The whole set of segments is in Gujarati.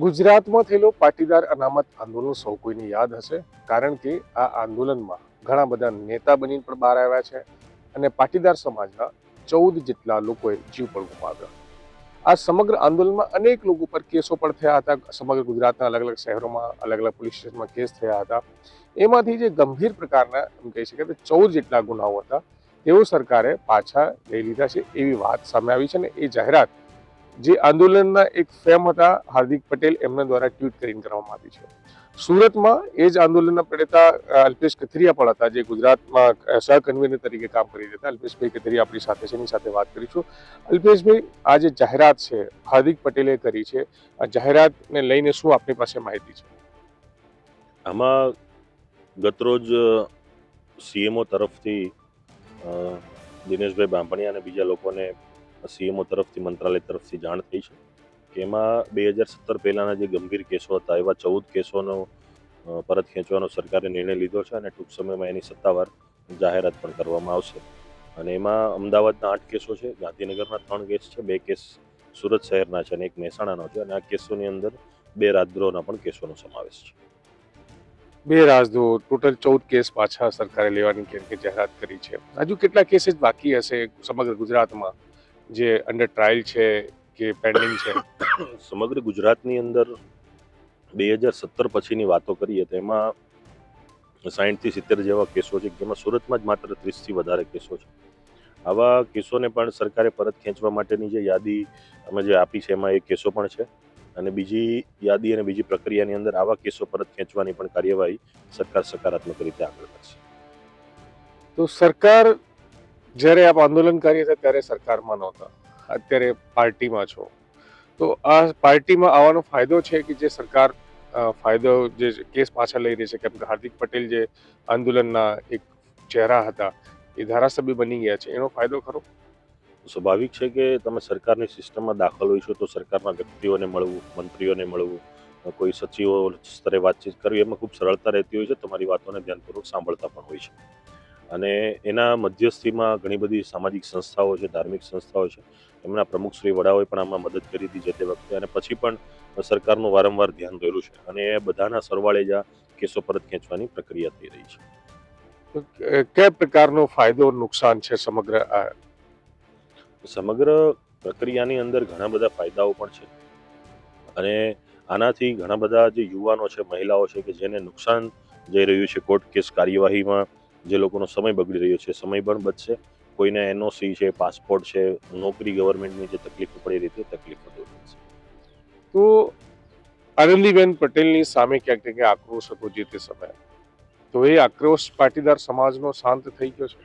ગુજરાતમાં થયેલો પાટીદાર અનામત આંદોલન સૌ કોઈને યાદ હશે, કારણ કે આ આંદોલનમાં ઘણા બધા નેતા બનીને પણ બહાર આવ્યા છે અને પાટીદાર સમાજના 14 જેટલા લોકોએ જીવ પણ ગુમાવ્યો. આ સમગ્ર આંદોલનમાં અનેક લોકો પર કેસો પણ થયા હતા. સમગ્ર ગુજરાતના અલગ અલગ શહેરોમાં અલગ અલગ પોલીસ સ્ટેશનમાં કેસ થયા હતા. એમાંથી જે ગંભીર પ્રકારના એમ કહી શકાય તો 14 જેટલા ગુનાઓ હતા તેઓ સરકારે પાછા લઈ લીધા છે એવી વાત સામે આવી છે. અને એ જાહેરાત જે આંદોલનના એક ફેમ હતા હાર્દિક પટેલ એમના દ્વારા ટ્વીટ કરીને કરવામાં આવી છે. સુરતમાં એ જ આંદોલનના પ્રેરણા અલ્પેશ કથિરિયા પણ હતા, જે ગુજરાતમાં સહ કન્વીનર તરીકે કામ કરી રહ્યા હતા. અલ્પેશભાઈ કથિરિયા આપણી સાથે છે, એની સાથે વાત કરીશું. અલ્પેશભાઈ, આ જે જાહેરાત છે હાર્દિક પટેલે કરી છે, આ જાહેરાતને લઈને શું આપની પાસે માહિતી છે? આમાં ગતરોજ સીએમઓ તરફથી દિનેશભાઈ બાંભણિયા અને બીજા લોકોને સીએમઓ તરફથી મંત્રાલય તરફથી જાણ થઈ છે કે એમાં 2017 પહેલાના જે ગંભીર કેસો હતા એવા 14 કેસોનો પરત ખેંચવાનો સરકારે નિર્ણય લીધો છે અને ટૂંક સમયમાં એની સત્તાવાર જાહેરાત પણ કરવામાં આવશે. અને એમાં અમદાવાદના 8 કેસો છે, ગાંધીનગરના 3 કેસ છે, 2 કેસ સુરત શહેરના છે અને 1 મહેસાણાનો છે. અને આ કેસોની અંદર 2 રાજદ્રોહના પણ કેસોનો સમાવેશ છે. 2 રાજદ્રોહ, ટોટલ 14 કેસ પાછા સરકારે લેવાની કેમ કે જાહેરાત કરી છે. હજુ કેટલા કેસીસ બાકી હશે સમગ્ર ગુજરાતમાં જે અંડર ટ્રાયલ છે કે પેન્ડિંગ છે? સમગ્ર ગુજરાતની અંદર 2017 પછીની વાતો કરીએ તો એમાં 60 થી 70 જેવા કેસો છે, જેમાં સુરતમાં જ માત્ર 30 થી વધારે કેસો છે. આવા કેસોને પણ સરકારે પરત ખેંચવા માટેની જે યાદી અમે જે આપી છે એમાં એ કેસો પણ છે. અને બીજી યાદી અને બીજી પ્રક્રિયાની અંદર આવા કેસો પરત ખેંચવાની પણ કાર્યવાહી સરકાર સકારાત્મક રીતે આગળ કરશે. તો સરકાર જ્યારે આપ આંદોલનકારી હતા ત્યારે સરકારમાં નહોતા, અત્યારે પાર્ટીમાં છો, તો આ પાર્ટીમાં આવવાનો ફાયદો છે કે જે સરકાર ફાયદો જે કેસ પાછા લઈ રહી છે? કેમ કે હાર્દિક પટેલ જે આંદોલનના એક ચહેરા હતા એ ધારાસભ્ય બની ગયા છે, એનો ફાયદો ખરો? સ્વાભાવિક છે કે તમે સરકારની સિસ્ટમમાં દાખલ હોય છો તો સરકારના વ્યક્તિઓને મળવું, મંત્રીઓને મળવું, કોઈ સચિવો સ્તરે વાતચીત કરવી એમાં ખૂબ સરળતા રહેતી હોય છે. તમારી વાતોને ધ્યાનપૂર્વક સાંભળતા પણ હોય છે. અને એના મધ્યસ્થીમાં ઘણી બધી સામાજિક સંસ્થાઓ છે, ધાર્મિક સંસ્થાઓ છે, એમના પ્રમુખ શ્રી વડાઓએ પણ આમાં મદદ કરી હતી જે તે વખતે. અને પછી પણ સરકારનું વારંવાર ધ્યાન રહ્યું છે અને એ બધાના સરવાળે જ આ કેસો પરત ખેંચવાની પ્રક્રિયા થઈ રહી છે. તો કયા પ્રકારનો ફાયદો નુકસાન છે સમગ્ર પ્રક્રિયાની અંદર ઘણા બધા ફાયદાઓ પણ છે અને આનાથી ઘણા બધા જે યુવાનો છે, મહિલાઓ છે કે જેને નુકસાન જઈ રહ્યું છે કોર્ટ કેસ કાર્યવાહીમાં, જે લોકોનો સમય બગડી રહ્યો છે, સમય પણ બચશે. કોઈને એનઓસી છે, પાસપોર્ટ છે, નોકરી ગવર્મેન્ટની જે તકલીફો પડી રહી હતી તકલીફો દૂર થશે. તો આનંદીબેન પટેલની સામે ક્યાંક ને ક્યાંક આક્રોશ હતો જે તે સમયે, તો એ આક્રોશ પાટીદાર સમાજનો શાંત થઈ ગયો છે?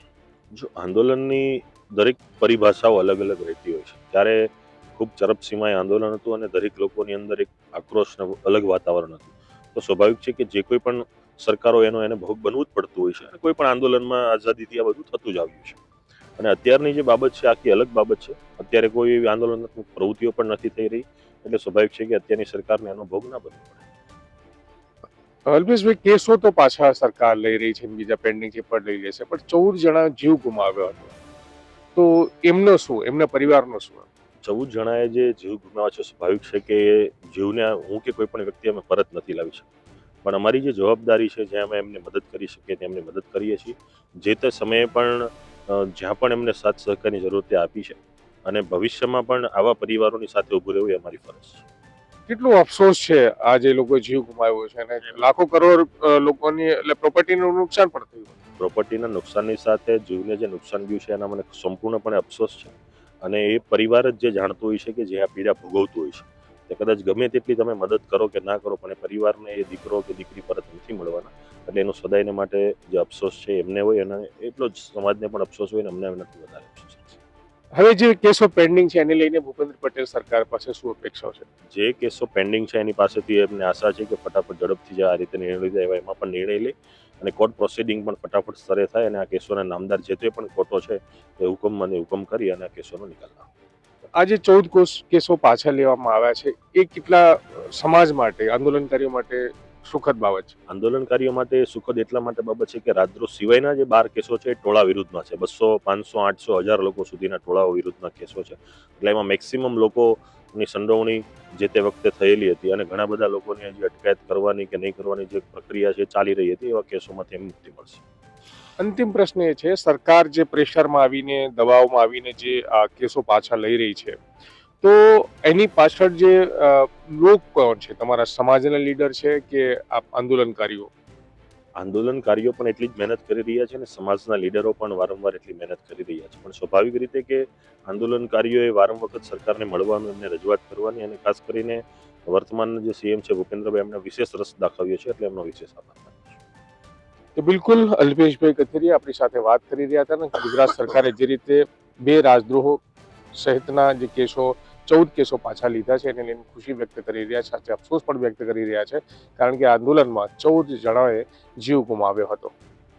જો આંદોલનની દરેક પરિભાષાઓ અલગ અલગ રહેતી હોય છે, ત્યારે ખૂબ ચરમસીમાએ આંદોલન હતું અને દરેક લોકોની અંદર એક આક્રોશનું અલગ વાતાવરણ હતું. તો સ્વાભાવિક છે કે જે કોઈ પણ સરકારો એને ભોગ બનવું જ પડતું હોય છે અને કોઈ પણ આંદોલનમાં આઝાદીથી આ બધું થતું જ આવ્યું છે. અને અત્યારની જે બાબત છે આખી અલગ બાબત છે. અત્યારે કોઈ એવી આંદોલનાત્મક પ્રવૃત્તિઓ પણ નથી થઈ રહી, એટલે સ્વાભાવિક છે કે અત્યારની સરકારને એનો ભોગ ના બનવો પડે. અલ્પેશભાઈ, કેસો તો પાછા સરકાર લઈ રહી છે, બીજા પેન્ડિંગ છે પણ લઈ લેશે, પણ 14 જણા જીવ ગુમાવ્યો હતો, તો એમનો શું, એમના પરિવારનો શું? 14 જણાએ જે જીવ ગુમાવ્યા છે, સ્વાભાવિક છે કે જીવને હું કે કોઈ પણ વ્યક્તિ અમે પરત નથી લાવી શકતા, પણ અમારી જે જવાબદારી છે જ્યાં અમે એમને મદદ કરી શકીએ ત્યાં એમને મદદ કરીએ છીએ. જે તે સમયે પણ જ્યાં પણ એમને સાથ સહકારની જરૂર આપી છે અને ભવિષ્યમાં પણ આવા પરિવારોની સાથે ઊભું રહેવું એ અમારી ફરજ છે. કેટલો અફસોસ છે આ જે લોકો જીવ ગુમાવ્યો છે અને લાખો કરોડ લોકોની એટલે પ્રોપર્ટીનું નુકસાન પણ થયું. પ્રોપર્ટીના નુકસાનની સાથે જીવને જે નુકસાન ગયું છે એના મને સંપૂર્ણપણે અફસોસ છે. અને એ પરિવાર જ જે જાણતો હોય છે કે જે આ પીડા ભોગવતું હોય છે, તે કદાચ ગમે તેટલી તમે મદદ કરો કે ના કરો, પણ એ પરિવારને એ દીકરો કે દીકરી પરત નથી મળવાના. એટલે એનો સદાયને માટે જે અફસોસ છે એમને હોય અને એટલો જ સમાજને પણ અફસોસ હોય ને અમને એનાથી વધારે અફસોસ છે. હવે જે કેસો પેન્ડિંગ છે એને લઈને ભૂપેન્દ્ર પટેલ સરકાર પાસે શું અપેક્ષાઓ છે? જે કેસો પેન્ડિંગ છે એની પાસેથી એમને આશા છે કે ફટાફટ ઝડપથી જે આ રીતે નિર્ણય લીધા એવા એમાં પણ નિર્ણય લે અને કોર્ટ પ્રોસિડિંગ પણ ફટાફટ સ્તરે થાય અને આ કેસોના નામદાર જે તે પણ કોર્ટો છે એ હુકમ કરી અને આ કેસોનો નિકાલ લાવે. આજે 14 કેસો પાછા લેવામાં આવ્યા છે, એ કેટલા સમાજ માટે, આંદોલનકારીઓ માટે સુખદ બાબત છે? આંદોલનકારીઓ માટે સુખદ એટલા માટે બાબત છે કે રાજદ્રોહ સિવાયના જે 12 કેસો છે એ ટોળા વિરુદ્ધમાં છે. 200, 500, 800, 1000 લોકો સુધીના ટોળાઓ વિરુદ્ધના કેસો છે. એટલે એમાં મેક્સિમમ લોકો ની સંડોવણી જે તે વખતે થયેલી હતી અને ઘણા બધા લોકોની હજી અટકાયત કરવાની કે નહીં કરવાની જે પ્રક્રિયા છે ચાલી રહી હતી, એવા કેસોમાંથી મુક્તિ મળશે. અંતિમ પ્રશ્ન એ છે, સરકાર જે પ્રેશરમાં આવીને દબાવમાં આવીને જે આ કેસો પાછા લઈ રહી છે, તો એની પાછળ જે લોક કોણ છે? તમારા સમાજના લીડર છે કે આ આંદોલનકારીઓ? આંદોલનકારીઓ પણ એટલી જ મહેનત કરી રહ્યા છે અને સમાજના લીડરો પણ વારંવાર એટલી મહેનત કરી રહ્યા છે, પણ સ્વાભાવિક રીતે કે આંદોલનકારીઓએ વારંવાર સરકારને મળવાનું, એમને રજૂઆત કરવાની અને ખાસ કરીને વર્તમાન જે સીએમ છે ભૂપેન્દ્રભાઈ, એમને વિશેષ રસ દાખવ્યો છે, એટલે એમનો વિશેષ આભાર માનું છું. તો બિલકુલ અલ્પેશભાઈ કથિરિયા આપણી સાથે વાત કરી રહ્યા હતા ને, ગુજરાત સરકારે જે રીતે 2 રાજદ્રોહો સહિતના જે કેસો 14 કેસો પાછા લીધા છે એને લઈને ખુશી વ્યક્ત કરી રહ્યા છે, સાથે અફસોસ પણ વ્યક્ત કરી રહ્યા છે, કારણ કે આંદોલનમાં 14 જણાએ જીવ ગુમાવ્યો હતો.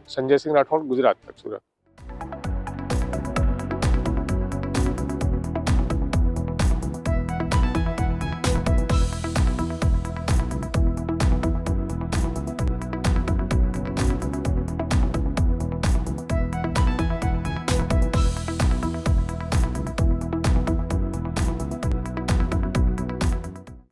સંજયસિંહ રાઠોડ, ગુજરાત તક, સુરત.